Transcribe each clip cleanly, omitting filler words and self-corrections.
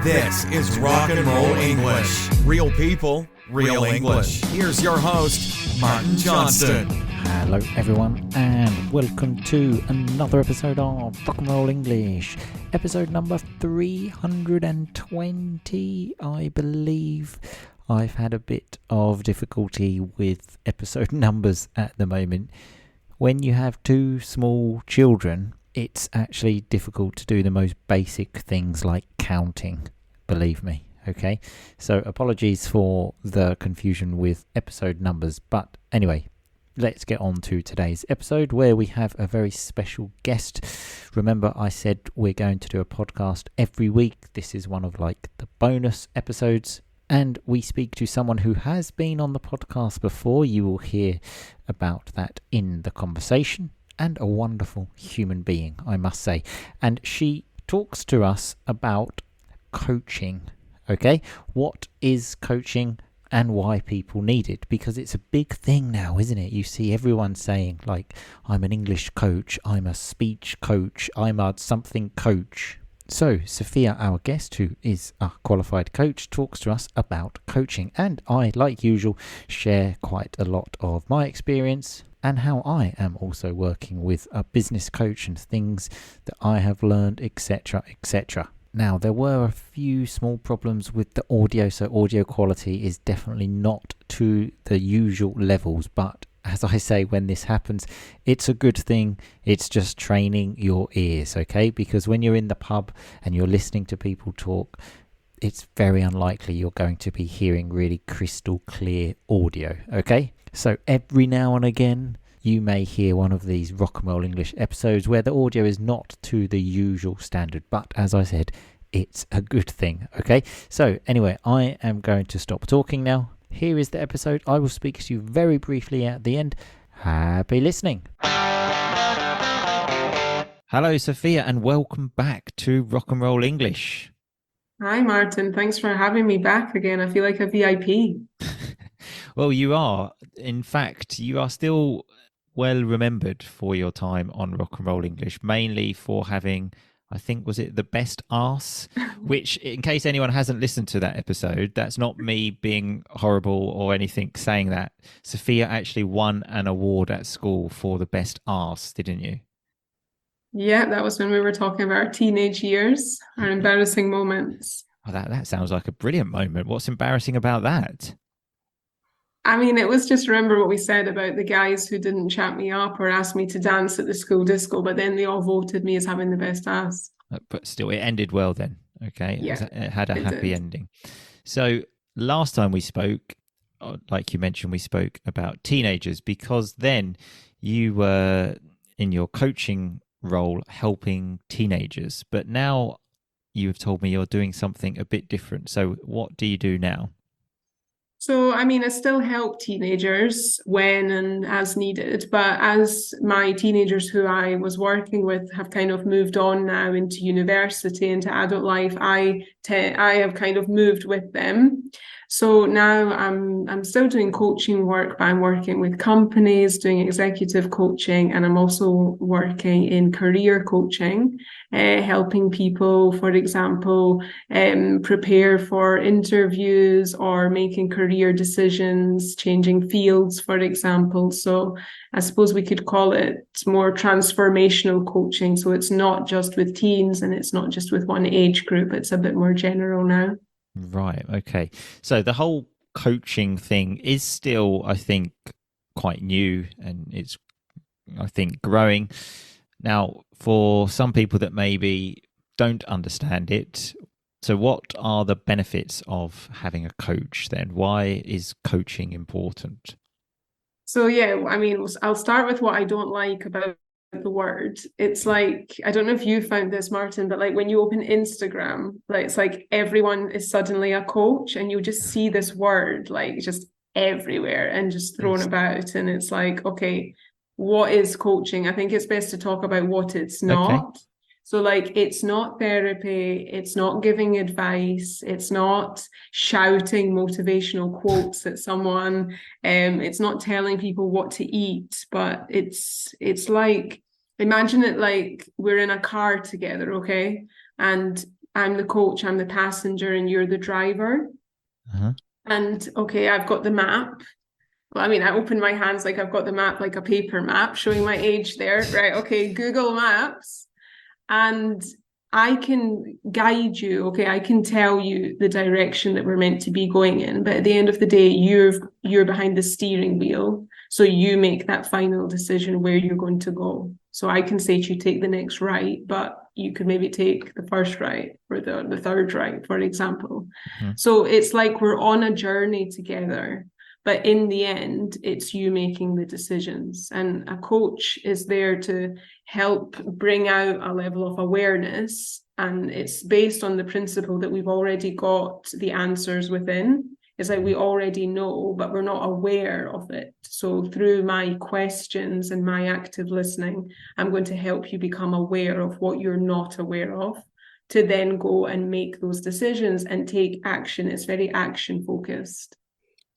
This is Rock and Roll English. Real people, real English. Here's your host, Martin Johnston. Hello everyone and welcome to another episode of Rock and Roll English. Episode number 320, I believe. I've had a bit of difficulty with episode numbers at the moment. When you have two small children, it's actually difficult to do the most basic things like counting, believe me, okay? So apologies for the confusion with episode numbers, but anyway, let's get on to today's episode where we have a very special guest. Remember, I said we're going to do a podcast every week. This is one of like the bonus episodes. And we speak to someone who has been on the podcast before. You will hear about that in the conversation. And a wonderful human being, I must say. And she talks to us about coaching. Okay? What is coaching and why people need it? Because it's a big thing now, isn't it? You see everyone saying, like, I'm an English coach, I'm a speech coach, I'm a something coach. So, Sophia, our guest, who is a qualified coach, talks to us about coaching. And I, like usual, share quite a lot of my experience and how I am also working with a business coach and things that I have learned, etc., etc. Now, there were a few small problems with the audio, so audio quality is definitely not to the usual levels, but as I say, when this happens, it's a good thing. It's just training your ears, okay? Because when you're in the pub and you're listening to people talk, it's very unlikely you're going to be hearing really crystal clear audio, okay? So every now and again, you may hear one of these Rock and Roll English episodes where the audio is not to the usual standard. But as I said, it's a good thing, okay? So anyway, I am going to stop talking now. Here is the episode. I will speak to you very briefly at the end. Happy listening. Hello, Sophia, and welcome back to Rock and Roll English. Hi, Martin. Thanks for having me back again. I feel like a VIP. Well, you are. In fact, you are still well remembered for your time on Rock and Roll English, mainly for having, I think, was it the best arse? Which, in case anyone hasn't listened to that episode, that's not me being horrible or anything saying that. Sophia actually won an award at school for the best arse, didn't you? Yeah, that was when we were talking about our teenage years, our embarrassing moments. Oh, that sounds like a brilliant moment. What's embarrassing about that? I mean, it was just remember what we said about the guys who didn't chat me up or ask me to dance at the school disco, but then they all voted me as having the best ass. But still, it ended well then, okay? Yeah, it had a happy did. ending. So last time we spoke, like you mentioned, we spoke about teenagers because then you were in your coaching role helping teenagers. But now you have told me you're doing something a bit different. So what do you do now? So, I mean, I still help teenagers when and as needed, but as my teenagers who I was working with have kind of moved on now into university, into adult life, I have kind of moved with them. So now I'm still doing coaching work, but I'm working with companies, doing executive coaching, and I'm also working in career coaching, helping people, for example, prepare for interviews or making career decisions, changing fields, for example. So I suppose we could call it more transformational coaching. So it's not just with teens and it's not just with one age group. It's a bit more general now. Right. Okay. So the whole coaching thing is still, I think, quite new and it's, I think, growing. Now, for some people that maybe don't understand it, so what are the benefits of having a coach then? Why is coaching important? So, yeah, I mean, I'll start with what I don't like about the word. It's like, I don't know if you found this, Martin, but like when you open Instagram, like it's like everyone is suddenly a coach and you just see this word like just everywhere and just thrown about. And it's like, okay, what is coaching? I think it's best to talk about what it's not. Okay. So like, it's not therapy, it's not giving advice, it's not shouting motivational quotes at someone, it's not telling people what to eat, but it's like, imagine it like we're in a car together, okay? And I'm the coach, I'm the passenger, and you're the driver. Uh-huh. And okay, I've got the map. Well, I mean, I open my hands like I've got the map, like a paper map, showing my age there. Right, okay, Google Maps. And I can guide you, okay, I can tell you the direction that we're meant to be going in, but at the end of the day, you're behind the steering wheel, so you make that final decision where you're going to go. So I can say to you, take the next right, but you could maybe take the first right or the third right, for example. Mm-hmm. So it's like we're on a journey together. But in the end, it's you making the decisions. And a coach is there to help bring out a level of awareness. And it's based on the principle that we've already got the answers within. It's like we already know, but we're not aware of it. So through my questions and my active listening, I'm going to help you become aware of what you're not aware of, to then go and make those decisions and take action. It's very action focused.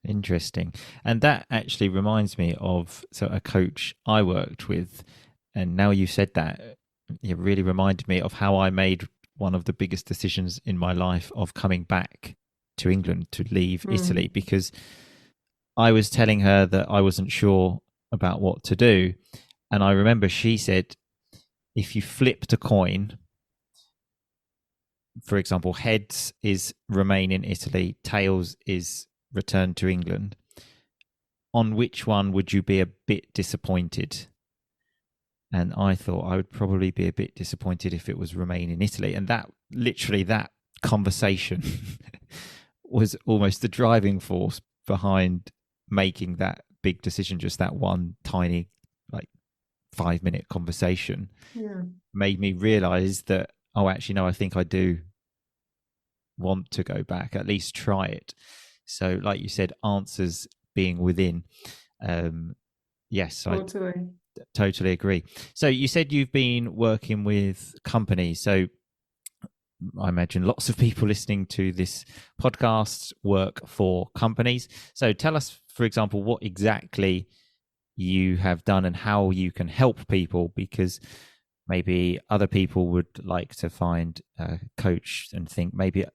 Interesting. And that actually reminds me of a coach I worked with. And now you said that, it really reminded me of how I made one of the biggest decisions in my life of coming back to England to leave Italy, because I was telling her that I wasn't sure about what to do. And I remember she said, if you flipped a coin, for example, heads is remain in Italy, tails is return to England, on which one would you be a bit disappointed? And I thought I would probably be a bit disappointed if it was remain in Italy. And that conversation was almost the driving force behind making that big decision. Just that one tiny 5-minute conversation made me realize that, oh, actually, no, I think I do want to go back, at least try it. So like you said, answers being within. Yes, Totally. I totally agree. So you said you've been working with companies. So I imagine lots of people listening to this podcast work for companies. So tell us, for example, what exactly you have done and how you can help people, because maybe other people would like to find a coach and think maybe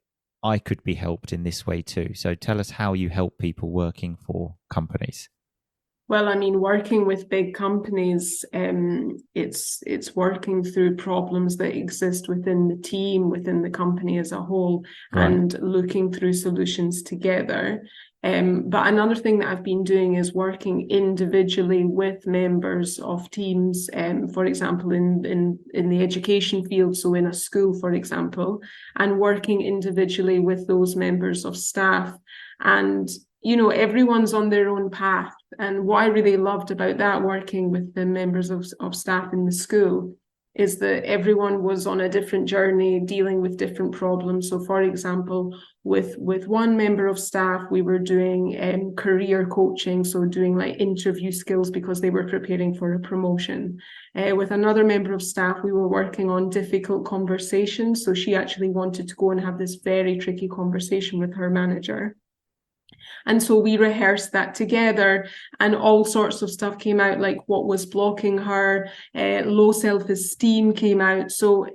I could be helped in this way too. So tell us how you help people working for companies. Well, I mean, working with big companies, it's working through problems that exist within the team, within the company as a whole, Right. and looking through solutions together. But another thing that I've been doing is working individually with members of teams, for example, in the education field, so in a school, for example, and working individually with those members of staff. And everyone's on their own path. And what I really loved about that, working with the members of staff in the school, is that everyone was on a different journey, dealing with different problems. So, for example, with one member of staff, we were doing career coaching, so doing interview skills because they were preparing for a promotion. With another member of staff, we were working on difficult conversations. So she actually wanted to go and have this very tricky conversation with her manager. And so we rehearsed that together, and all sorts of stuff came out, like what was blocking her, low self-esteem came out. So,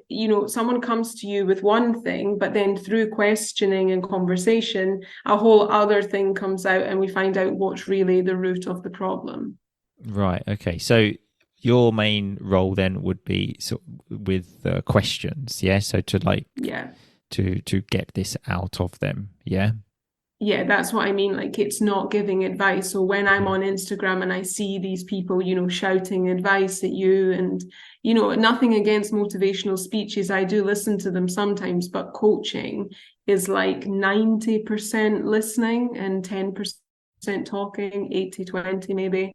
someone comes to you with one thing, but then through questioning and conversation, a whole other thing comes out, and we find out what's really the root of the problem. Right. Okay. So your main role then would be with questions, yeah? So to to get this out of them, yeah? Yeah, that's what I mean. It's not giving advice. So when I'm on Instagram and I see these people, shouting advice at you, and, nothing against motivational speeches, I do listen to them sometimes, but coaching is 90% listening and 10% talking, 80-20 maybe.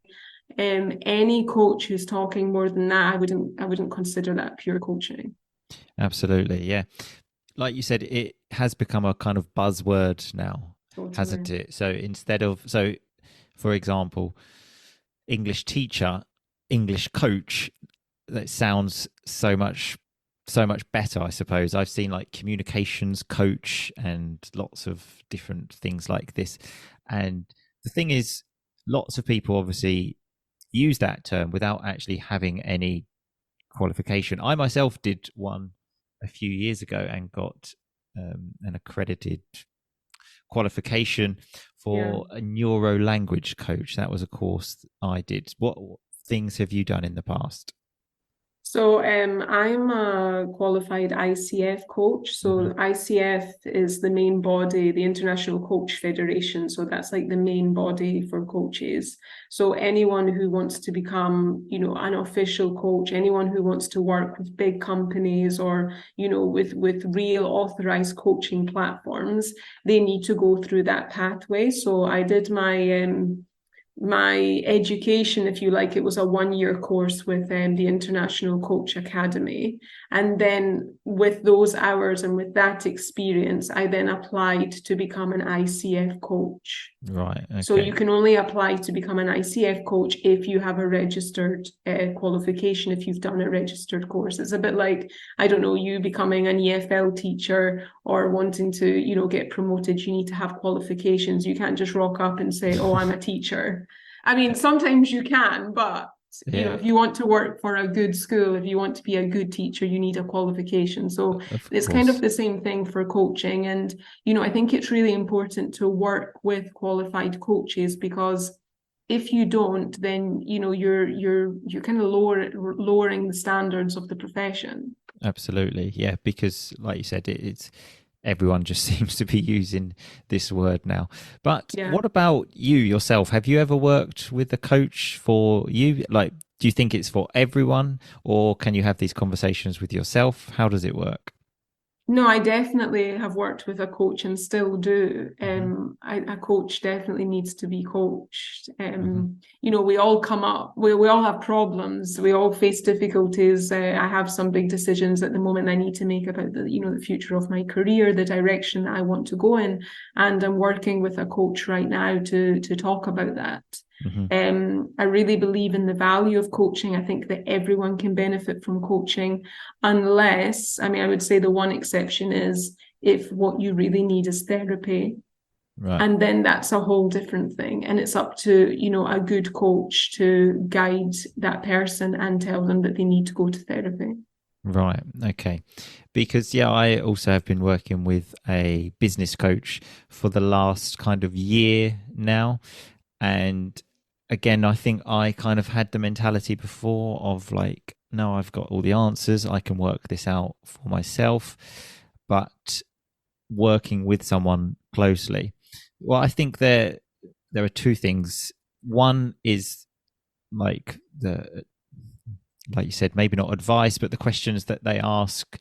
Any coach who's talking more than that, I wouldn't consider that pure coaching. Absolutely, yeah. Like you said, it has become a kind of buzzword now. Totally. Hasn't it? So for example, English teacher, English coach, that sounds so much better, I suppose. I've seen communications coach and lots of different things like this. And the thing is, lots of people obviously use that term without actually having any qualification. I myself did one a few years ago and got an accredited qualification Yeah. for a neuro language coach. That was a course I did. What things have you done in the past? So I'm a qualified ICF coach. So ICF is the main body, the International Coach Federation. So that's like the main body for coaches. So anyone who wants to become, an official coach, anyone who wants to work with big companies or, with real authorized coaching platforms, they need to go through that pathway. So I did my education, if you like, it was a 1-year course with the International Coach Academy. And then with those hours and with that experience, I then applied to become an ICF coach. Right. Okay. So you can only apply to become an ICF coach if you have a registered qualification, if you've done a registered course. It's a bit like, I don't know, you becoming an EFL teacher or wanting to, get promoted. You need to have qualifications. You can't just rock up and say, oh, I'm a teacher. I mean, sometimes you can, but if you want to work for a good school, if you want to be a good teacher, you need a qualification. So it's kind of the same thing for coaching. And, I think it's really important to work with qualified coaches, because if you don't, then, you're kind of lowering the standards of the profession. Absolutely. Yeah. Because like you said, it's everyone just seems to be using this word now. But what about you yourself? Have you ever worked with a coach for you? Like, do you think it's for everyone, or can you have these conversations with yourself? How does it work? No, I definitely have worked with a coach and still do. A coach definitely needs to be coached. We all come up, we all have problems, we all face difficulties. I have some big decisions at the moment I need to make about the future of my career, the direction that I want to go in, and I'm working with a coach right now to talk about that. I really believe in the value of coaching. I think that everyone can benefit from coaching, unless, I would say the one exception is if what you really need is therapy. Right. And then that's a whole different thing. And it's up to, a good coach to guide that person and tell them that they need to go to therapy. Right. Okay. Because, I also have been working with a business coach for the last kind of year now. And again, I think I kind of had the mentality before of like, no, I've got all the answers. I can work this out for myself. But working with someone closely, well, I think there are two things. One is like you said, maybe not advice, but the questions that they ask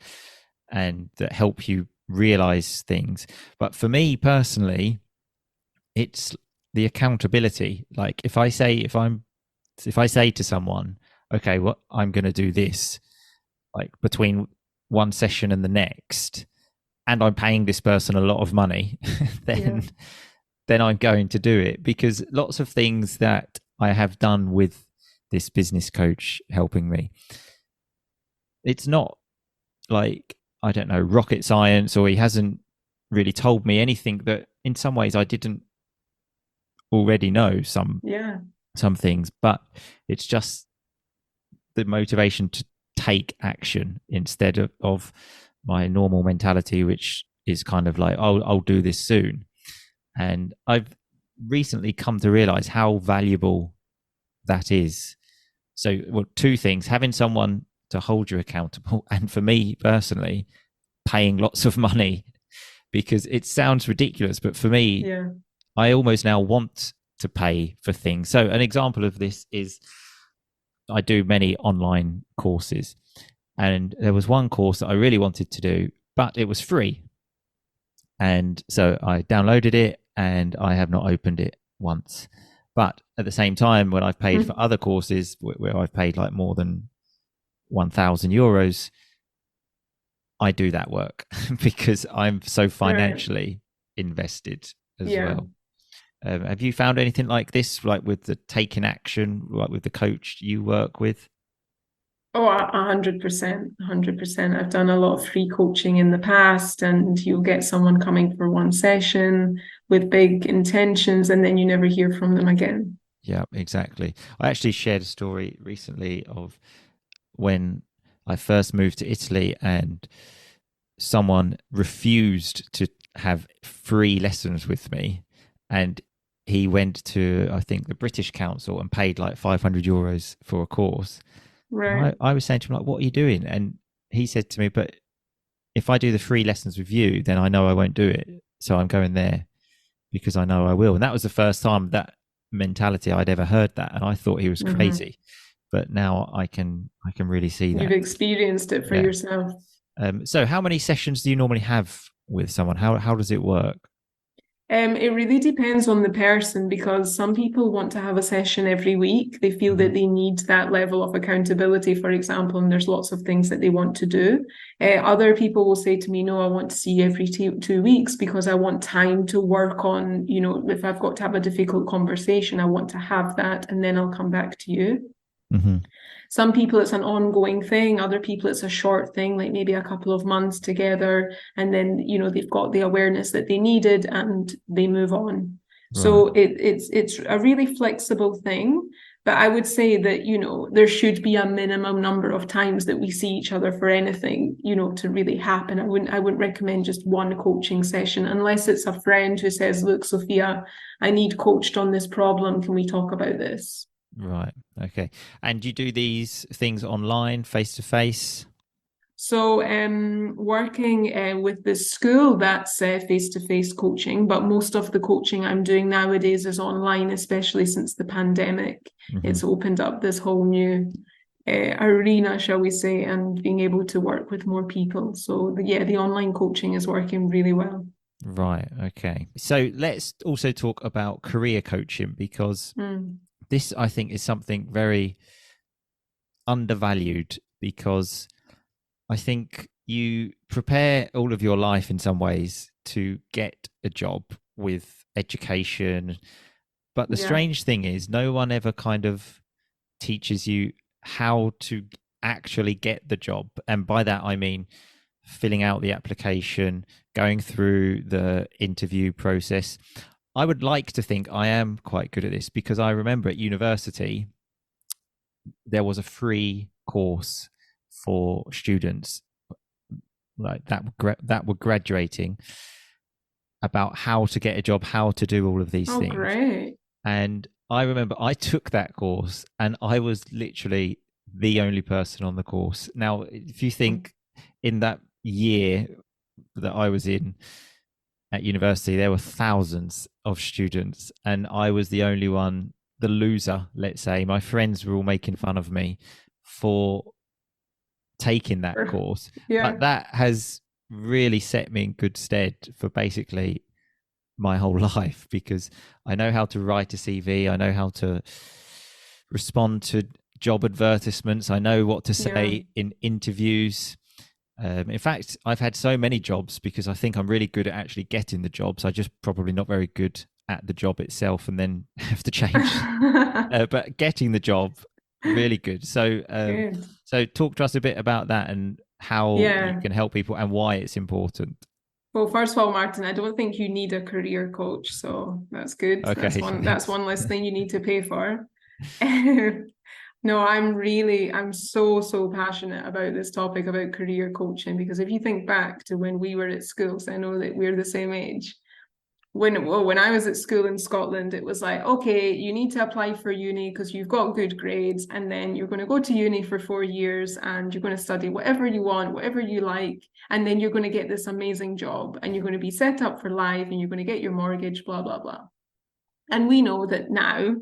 and that help you realize things. But for me personally, it's the accountability. Like if I say to someone, okay, well, I'm going to do this, like between one session and the next, and I'm paying this person a lot of money, then I'm going to do it, because lots of things that I have done with this business coach helping me, it's not like, I don't know, rocket science, or he hasn't really told me anything that in some ways I didn't already know some things, but it's just the motivation to take action instead of my normal mentality, which is kind of like, I'll do this soon. And I've recently come to realize how valuable that is. So, well, two things: having someone to hold you accountable, and for me personally, paying lots of money, because it sounds ridiculous, but for me, I almost now want to pay for things. So an example of this is I do many online courses, and there was one course that I really wanted to do, but it was free. And so I downloaded it and I have not opened it once. But at the same time, when I've paid for other courses where I've paid like more than 1,000 euros, I do that work because I'm so financially invested as well. Have you found anything like this, like with the taking action, like with the coach you work with? Oh, 100%, 100%. I've done a lot of free coaching in the past, and you'll get someone coming for one session with big intentions, and then you never hear from them again. Yeah, exactly. I actually shared a story recently of when I first moved to Italy, and someone refused to have free lessons with me, and he went to, I think, the British Council and paid like €500 for a course. Right. I was saying to him, like, what are you doing? And he said to me, but if I do the free lessons with you, then I know I won't do it. So I'm going there because I know I will. And that was the first time that mentality I'd ever heard that. And I thought he was crazy. But now I can really see that. You've experienced it for yourself. So how many sessions do you normally have with someone? How does it work? It really depends on the person, because some people want to have a session every week. They feel that they need that level of accountability, for example, and there's lots of things that they want to do. Other people will say to me, no, I want to see you every 2 weeks because I want time to work on, if I've got to have a difficult conversation, I want to have that, and then I'll come back to you. Some people, it's an ongoing thing. Other people, it's a short thing, like maybe a couple of months together. And then, they've got the awareness that they needed and they move on. Right. So it's a really flexible thing. But I would say that, there should be a minimum number of times that we see each other for anything, to really happen. I wouldn't recommend just one coaching session unless it's a friend who says, look, Sophia, I need coached on this problem. Can we talk about this? Right. Okay. And you do these things online, face to face? So working with the school, that's face-to-face coaching, but most of the coaching I'm doing nowadays is online, especially since the pandemic. It's opened up this whole new arena, shall we say, and being able to work with more people. So the online coaching is working really well. Right. Okay. So let's also talk about career coaching, because this, I think, is something very undervalued, because I think you prepare all of your life in some ways to get a job with education. But the strange thing is no one ever kind of teaches you how to actually get the job. And by that, I mean filling out the application, going through the interview process. I would like to think I am quite good at this, because I remember at university, there was a free course for students like that were graduating about how to get a job, how to do all of these things. Great. And I remember I took that course and I was literally the only person on the course. Now, if you think in that year that I was in at university, there were thousands of students and I was the only one, the loser, let's say. My friends were all making fun of me for taking that course. But that has really set me in good stead for basically my whole life, because I know how to write a CV, I know how to respond to job advertisements, I know what to say in interviews. In fact, I've had so many jobs because I think I'm really good at actually getting the jobs. I'm just probably not very good at the job itself, and then have to change. But getting the job, really good. So, so talk to us a bit about that and how you can help people and why it's important. Well, first of all, Martin, I don't think you need a career coach, so that's good. Okay, that's one less thing you need to pay for. No, I'm so passionate about this topic about career coaching, because if you think back to when we were at schools, I know that we're the same age. When I was at school in Scotland, it was like, okay, you need to apply for uni because you've got good grades, and then you're going to go to uni for 4 years and you're going to study whatever you want, whatever you like, and then you're going to get this amazing job and you're going to be set up for life and you're going to get your mortgage, blah, blah, blah. And we know that now,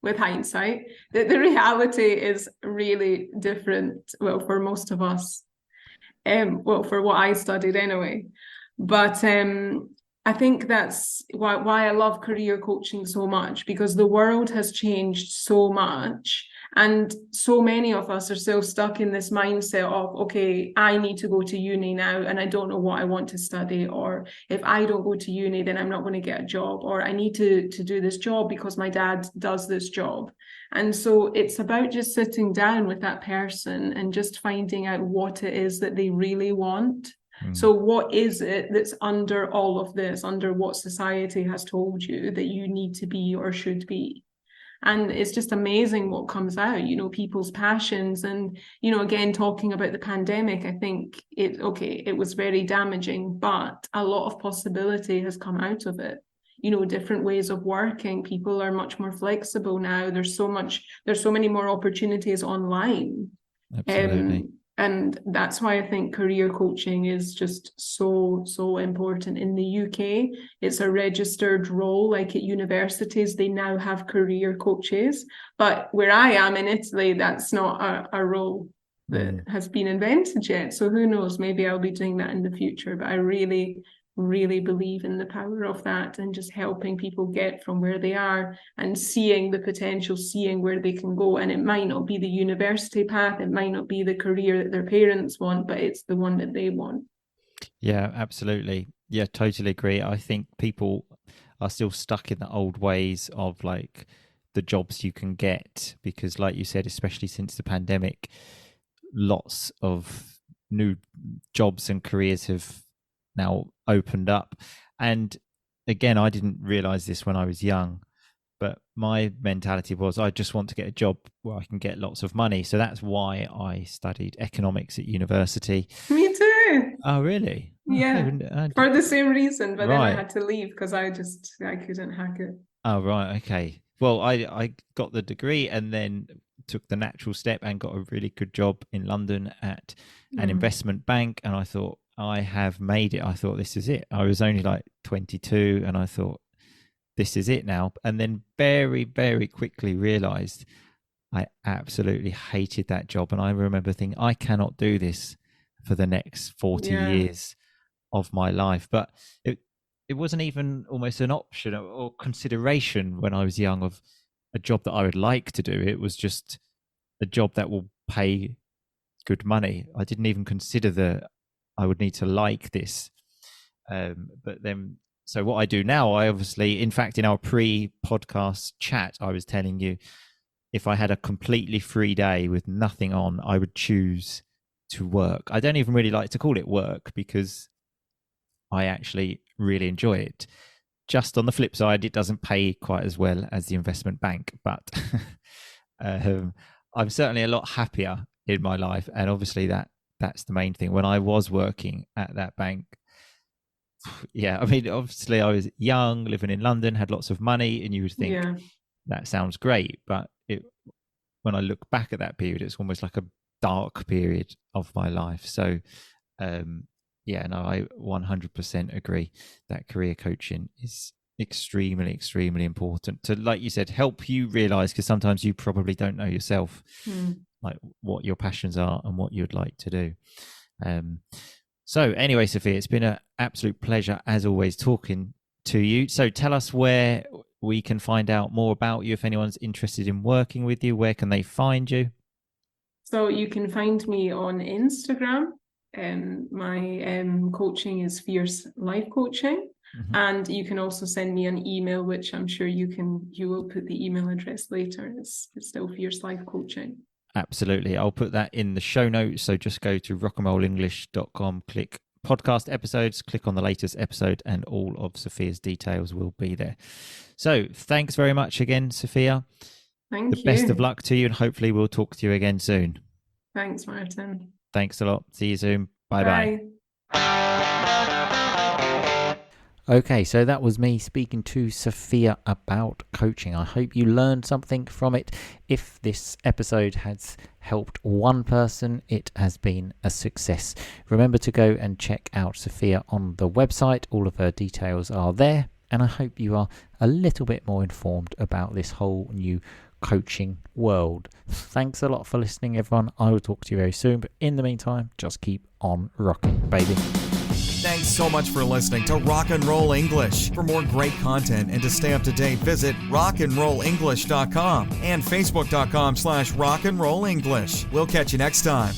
with hindsight, that the reality is really different, well, for most of us. Well, for what I studied anyway. But I think that's why I love career coaching so much, because the world has changed so much. And so many of us are still stuck in this mindset of, okay, I need to go to uni now and I don't know what I want to study. Or if I don't go to uni, then I'm not going to get a job. Or I need to do this job because my dad does this job. And so it's about just sitting down with that person and just finding out what it is that they really want. So what is it that's under all of this, under what society has told you that you need to be or should be? And it's just amazing what comes out, people's passions. And, again, talking about the pandemic, I think it was very damaging, but a lot of possibility has come out of it. Different ways of working. People are much more flexible now. There's so many more opportunities online. Absolutely. And that's why I think career coaching is just so, so important. In the UK, it's a registered role, like at universities, they now have career coaches. But where I am in Italy, that's not a role that has been invented yet. So who knows, maybe I'll be doing that in the future. But I really, really believe in the power of that and just helping people get from where they are and seeing the potential, seeing where they can go. And it might not be the university path, it might not be the career that their parents want, but it's the one that they want. Yeah, absolutely. Yeah, totally agree. I think people are still stuck in the old ways of like the jobs you can get, because like you said, especially since the pandemic, lots of new jobs and careers have now opened up. And again, I didn't realize this when I was young, but my mentality was I just want to get a job where I can get lots of money. So that's why I studied economics at university. Me too. Oh, really? Yeah, for the same reason, but then I had to leave because I couldn't hack it. Oh, right. Okay. Well, I got the degree and then took the natural step and got a really good job in London at an investment bank. And I thought, I have made it. I thought, this is it. I was only like 22 and I thought, this is it now. And then very, very quickly realized I absolutely hated that job. And I remember thinking, I cannot do this for the next 40 years of my life. But it wasn't even almost an option or consideration when I was young of a job that I would like to do. It was just a job that will pay good money. I didn't even consider I would need to like this. But then, so what I do now, I obviously, in fact, in our pre-podcast chat, I was telling you, if I had a completely free day with nothing on, I would choose to work. I don't even really like to call it work because I actually really enjoy it. Just on the flip side, it doesn't pay quite as well as the investment bank, but I'm certainly a lot happier in my life. And obviously that's the main thing. When I was working at that bank, I mean, obviously I was young, living in London, had lots of money, and you would think that sounds great. But when I look back at that period, it's almost like a dark period of my life. So, I 100% agree that career coaching is extremely, extremely important to, like you said, help you realize, because sometimes you probably don't know yourself, like what your passions are and what you'd like to do. So anyway, Sophia, it's been an absolute pleasure as always talking to you. So tell us where we can find out more about you. If anyone's interested in working with you, where can they find you? So you can find me on Instagram. My coaching is Fierce Life Coaching. And you can also send me an email, which I'm sure you will put the email address later. It's still Fierce Life Coaching. Absolutely. I'll put that in the show notes. So just go to rockandrollenglish.com, click podcast episodes, click on the latest episode, and all of Sophia's details will be there. So thanks very much again, Sophia. Thank you. The best of luck to you, and hopefully we'll talk to you again soon. Thanks, Martin. Thanks a lot. See you soon. Bye-bye. Okay, so that was me speaking to Sophia about coaching. I hope you learned something from it. If this episode has helped one person, it has been a success. Remember to go and check out Sophia on the website. All of her details are there. And I hope you are a little bit more informed about this whole new coaching world. Thanks a lot for listening, everyone. I will talk to you very soon. But in the meantime, just keep on rocking, baby. Thanks so much for listening to Rock and Roll English. For more great content and to stay up to date, visit rockandrollenglish.com and facebook.com/rockandrollenglish. We'll catch you next time.